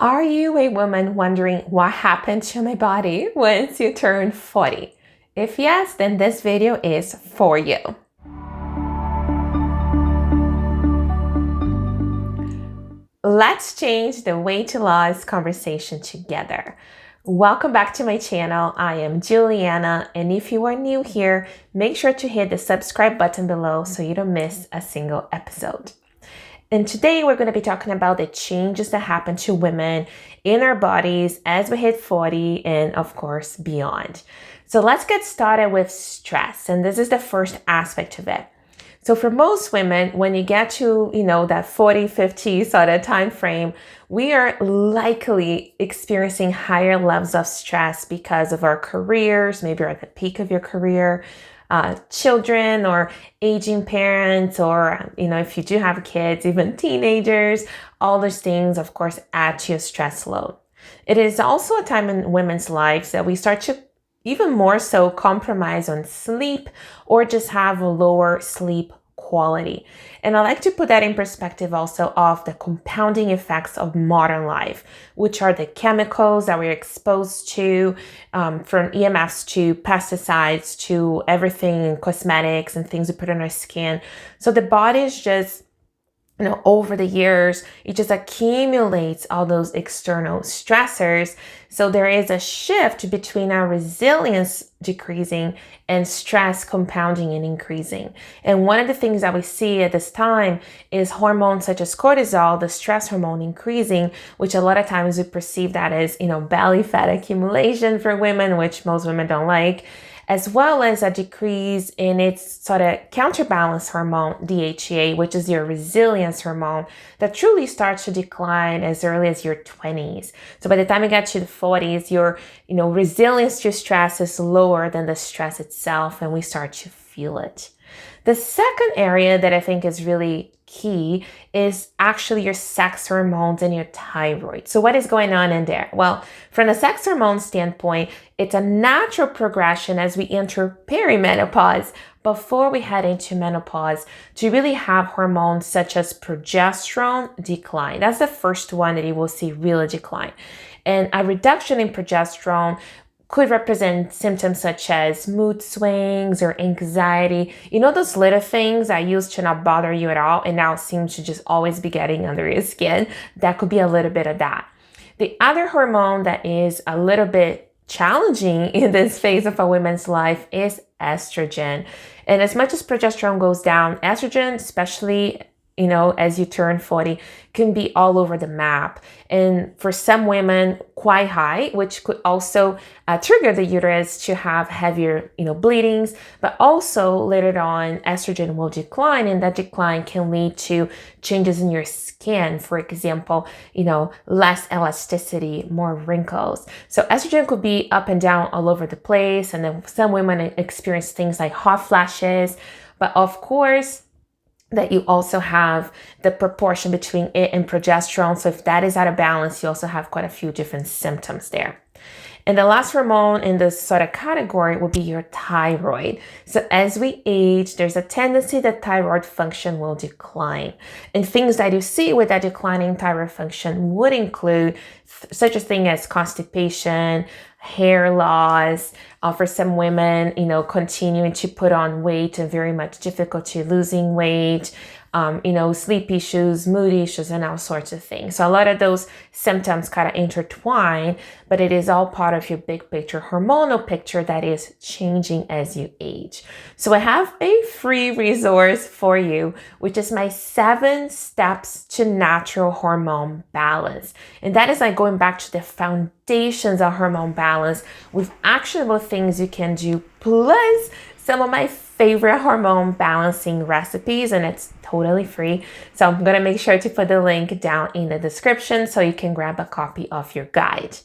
Are you a woman wondering what happened to my body once you turn 40? If yes, then this video is for you. Let's change the weight loss conversation together. Welcome back to my channel. I am Juliana, and if you are new here, make sure to hit the subscribe button below so you don't miss a single episode. And today we're going to be talking about the changes that happen to women in our bodies as we hit 40 and of course beyond. So let's get started with stress. And this is the first aspect of it. So for most women, when you get to, that 40, 50 sort of time frame, we are likely experiencing higher levels of stress because of our careers. Maybe you're at the peak of your career, children or aging parents, or, if you do have kids, even teenagers, all those things, of course, add to your stress load. It is also a time in women's lives that we start to even more so compromise on sleep or just have a lower sleep quality. And I like to put that in perspective also of the compounding effects of modern life, which are the chemicals that we're exposed to, from EMFs to pesticides to everything, cosmetics and things we put on our skin. So the body is just, over the years, it just accumulates all those external stressors. So there is a shift between our resilience decreasing and stress compounding and increasing. And one of the things that we see at this time is hormones such as cortisol, the stress hormone, increasing, which a lot of times we perceive that as, belly fat accumulation for women, which most women don't like, as well as a decrease in its sort of counterbalance hormone, DHEA, which is your resilience hormone, that truly starts to decline as early as your 20s. So by the time you get to the 40s, your, resilience to stress is lower than the stress itself, and we start to feel it. The second area that I think is really key is actually your sex hormones and your thyroid. So what is going on in there? Well, from the sex hormone standpoint, it's a natural progression as we enter perimenopause before we head into menopause to really have hormones such as progesterone decline. That's the first one that you will see really decline. And a reduction in progesterone could represent symptoms such as mood swings or anxiety. Those little things that used to not bother you at all and now seem to just always be getting under your skin. That could be a little bit of that. The other hormone that is a little bit challenging in this phase of a woman's life is estrogen. And as much as progesterone goes down, estrogen, especially as you turn 40, can be all over the map. And for some women, quite high, which could also trigger the uterus to have heavier, bleedings. But also later on, estrogen will decline, and that decline can lead to changes in your skin. For example, less elasticity, more wrinkles. So estrogen could be up and down all over the place. And then some women experience things like hot flashes. But of course, that you also have the proportion between it and progesterone. So if that is out of balance, you also have quite a few different symptoms there. And the last hormone in this sort of category would be your thyroid. So as we age, there's a tendency that thyroid function will decline. And things that you see with that declining thyroid function would include such a thing as constipation, hair loss, for some women, continuing to put on weight and very much difficulty losing weight, sleep issues, mood issues, and all sorts of things. So a lot of those symptoms kind of intertwine, but it is all part of your big picture hormonal picture that is changing as you age. So I have a free resource for you, which is my 7 steps to natural hormone balance. And that is like going back to the foundations of hormone balance with actionable things you can do, plus some of my favorite hormone balancing recipes, and it's totally free. So I'm going to make sure to put the link down in the description so you can grab a copy of your guide.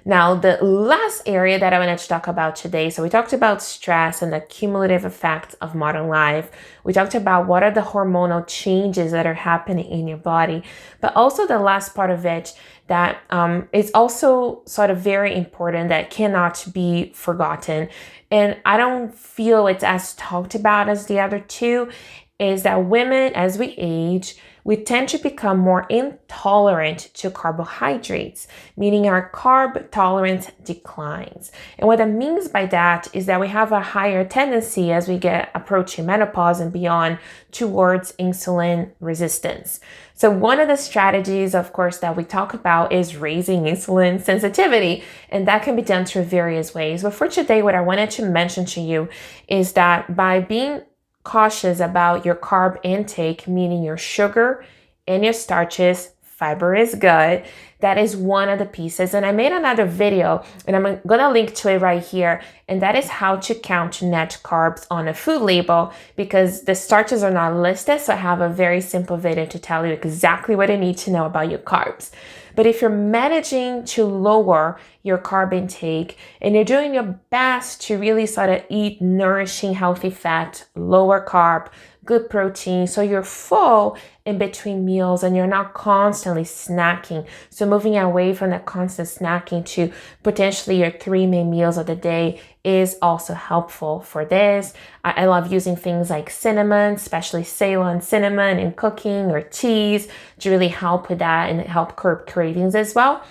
Now, the last area that I wanted to talk about today, so we talked about stress and the cumulative effects of modern life. We talked about what are the hormonal changes that are happening in your body, but also the last part of it that is also sort of very important that cannot be forgotten. And I don't feel it's as talked about as the other two. is that women, as we age, we tend to become more intolerant to carbohydrates, meaning our carb tolerance declines. And what that means by that is that we have a higher tendency as we get approaching menopause and beyond towards insulin resistance. So one of the strategies, of course, that we talk about is raising insulin sensitivity, and that can be done through various ways. But for today, what I wanted to mention to you is that by being cautious about your carb intake, meaning your sugar and your starches, fiber is good. That is one of the pieces. And I made another video and I'm going to link to it right here. And that is how to count net carbs on a food label, because the starches are not listed. So I have a very simple video to tell you exactly what you need to know about your carbs. But if you're managing to lower your carb intake and you're doing your best to really sort of eat nourishing, healthy fat, lower carb, good protein, so you're full in between meals and you're not constantly snacking. So moving away from that constant snacking to potentially your 3 main meals of the day is also helpful for this. I love using things like cinnamon, especially Ceylon cinnamon in cooking, or teas to really help with that and help curb cravings as well.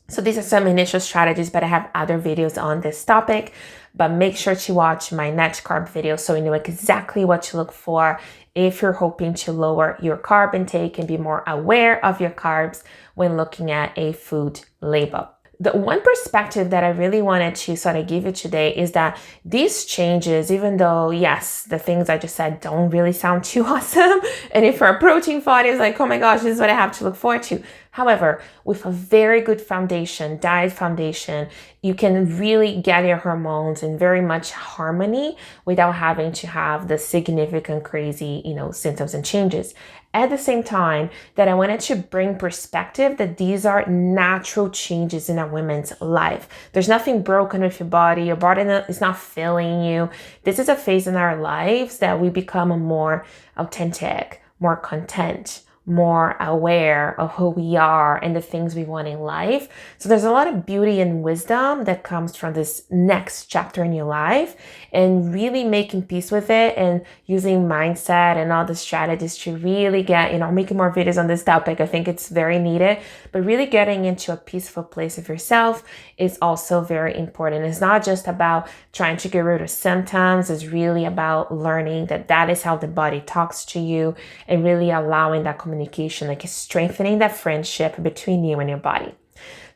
So these are some initial strategies, but I have other videos on this topic. But make sure to watch my net carb video so you know exactly what to look for if you're hoping to lower your carb intake and be more aware of your carbs when looking at a food label. The one perspective that I really wanted to sort of give you today is that these changes, even though, yes, the things I just said don't really sound too awesome. And if you're approaching 40, it's like, oh my gosh, this is what I have to look forward to. However, with a very good foundation, diet foundation, you can really get your hormones in very much harmony without having to have the significant crazy, symptoms and changes. At the same time, that I wanted to bring perspective that these are natural changes in a woman's life. There's nothing broken with your body is not failing you. This is a phase in our lives that we become more authentic, more content, more aware of who we are and the things we want in life. So there's a lot of beauty and wisdom that comes from this next chapter in your life, and really making peace with it and using mindset and all the strategies to really get, making more videos on this topic. I think it's very needed, but really getting into a peaceful place of yourself is also very important. It's not just about trying to get rid of symptoms. It's really about learning that is how the body talks to you, and really allowing that communication, like strengthening that friendship between you and your body.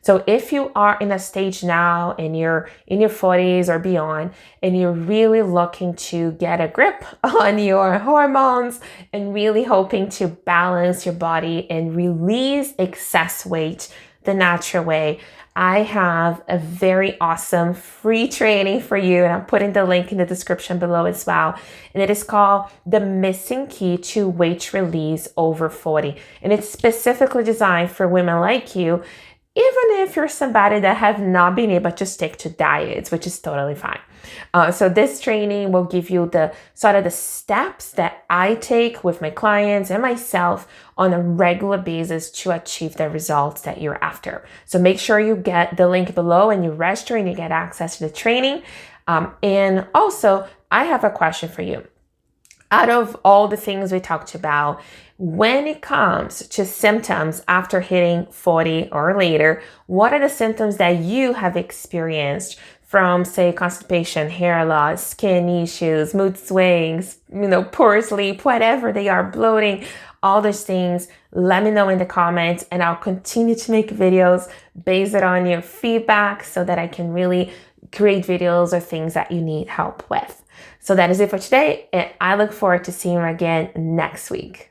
So if you are in a stage now and you're in your 40s or beyond, and you're really looking to get a grip on your hormones and really hoping to balance your body and release excess weight the natural way, I have a very awesome free training for you, and I'm putting the link in the description below as well. And it is called The Missing Key to Weight Release Over 40. And it's specifically designed for women like you, even if you're somebody that have not been able to stick to diets, which is totally fine. So this training will give you the sort of the steps that I take with my clients and myself on a regular basis to achieve the results that you're after. So make sure you get the link below and you register and you get access to the training. And also, I have a question for you. Out of all the things we talked about, when it comes to symptoms after hitting 40 or later, what are the symptoms that you have experienced from, say, constipation, hair loss, skin issues, mood swings, poor sleep, whatever they are, bloating, all those things? Let me know in the comments, and I'll continue to make videos based on your feedback so that I can really create videos or things that you need help with. So that is it for today, and I look forward to seeing you again next week.